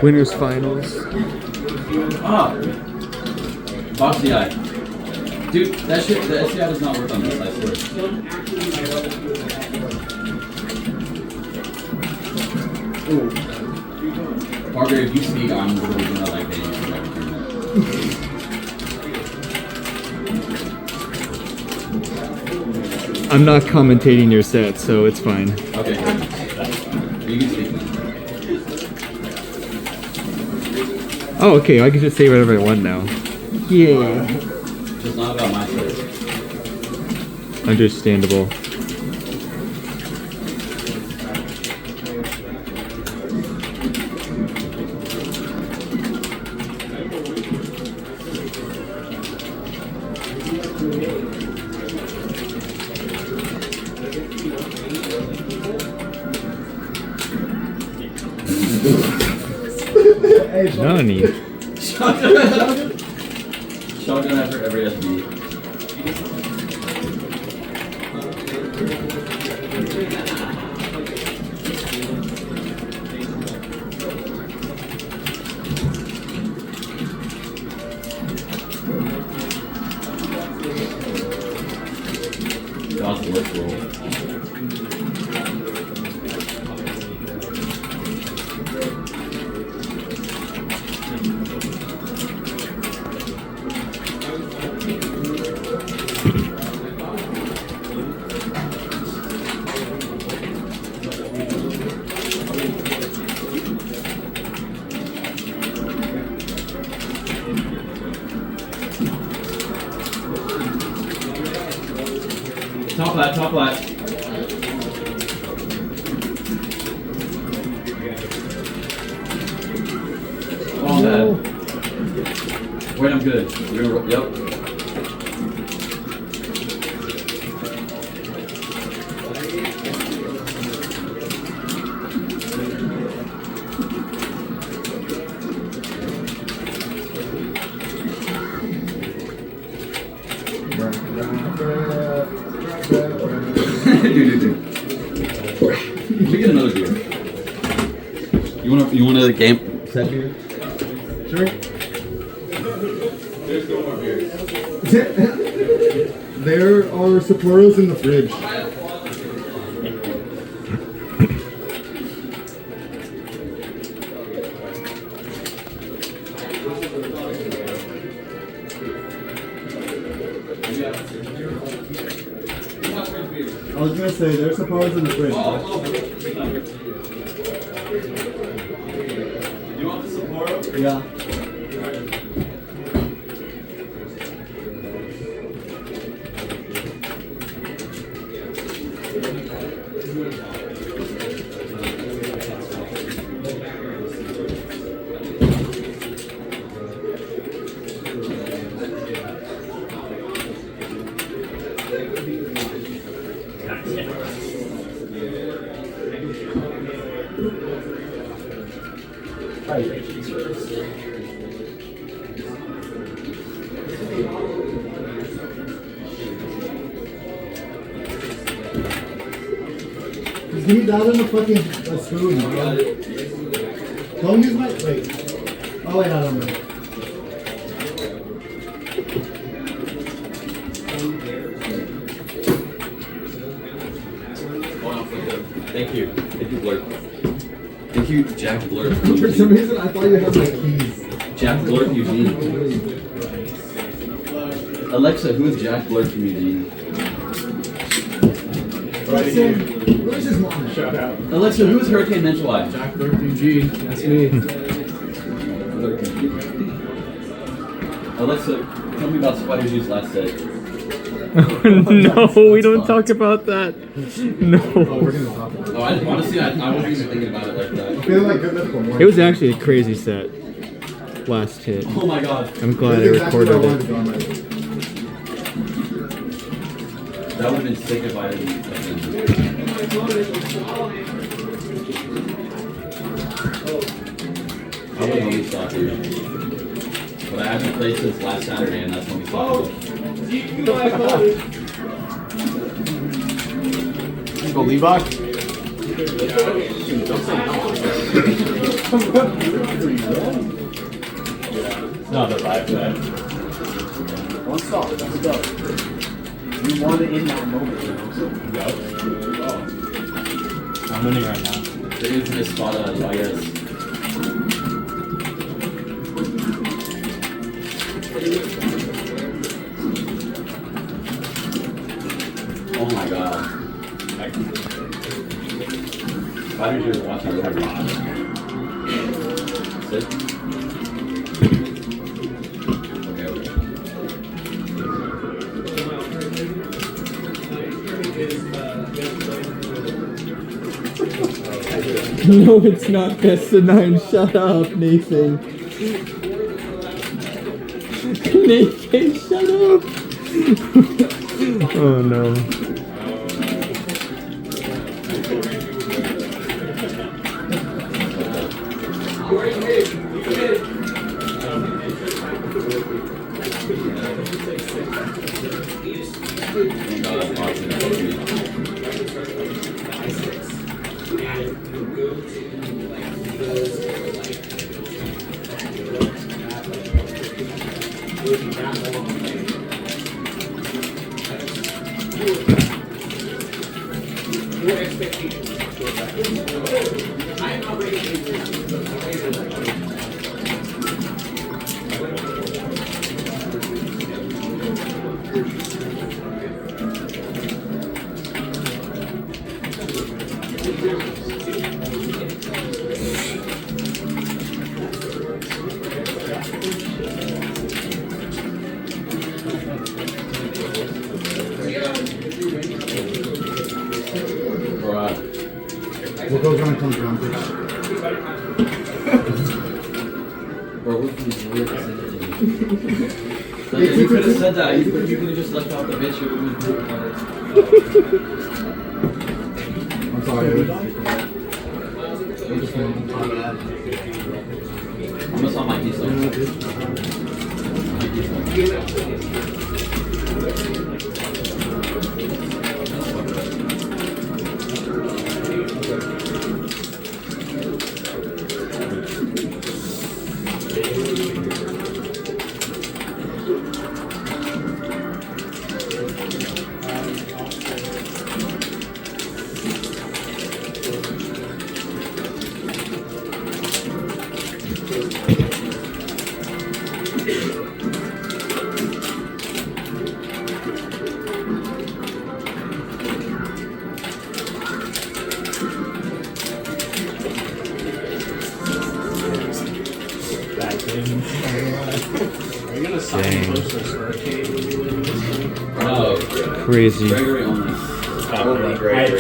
Winners finals. Ah! Box the eye. Dude, that shit, the SCI does not work on this, I swear. Ooh. Parker, if you speak, I'm literally gonna like that. I'm not commentating your set, so it's fine. Okay, good. You can speak. Oh, okay, I can just say whatever I want now. Yeah. It's not about my set. Understandable. Nani? Shotgun after every SB. God's work roll. Top left, top left. Oh, no. Wait, I'm good. You're gonna, yep. Dude. Let me get another beer. You want another game set beer? Sure. There's no more beers. There are Sapporos in the fridge. I was gonna say there's Sapporos in the fridge. You want the Sapporo? Yeah. Just give me that in a fucking spoon, bro. Don't use my wait. Oh wait, I don't know. Thank you. Thank you, Blur. Thank you, Jack Blur. For some reason, I thought you had my keys. Jack Blur from Eugene. Alexa, who is Jack Blur from Eugene? Alexa, where's his mom? Shout out. Alexa, who is Hurricane Mentalite? Jack Blur from Eugene. That's me. Alexa, tell me about Spider-G's last set. No, we don't talk about that. No. Oh, we're gonna talk about it. Oh, honestly, I wasn't even thinking about it like that. I feel like good mythical morning. It was actually a crazy set. Last hit. Oh my god. I'm glad I That's exactly recorded what I it. wanted to go on. That would have been sick if I didn't. I would have only stopped here. But I haven't played since last Saturday, and that's when we stopped. Go Levi. No, the vibe that. Don't stop. Let's go. You want it in that moment, you know? So Go. I'm winning right now. They're using this spot I guess. Oh my god. Why did you watch that? Sit. No, it's not best of 9. Shut up, Nathan. Nathan, shut up. Oh no. what goes around comes around, bitch. Bro, what is weird like, you could have said that. You could have just left out the bitch. It would I'm sorry. I'm gonna saw my piece though. Are you gonna sign Dang. post this hurricane when you win this? Oh, Crazy. Gregory only. I had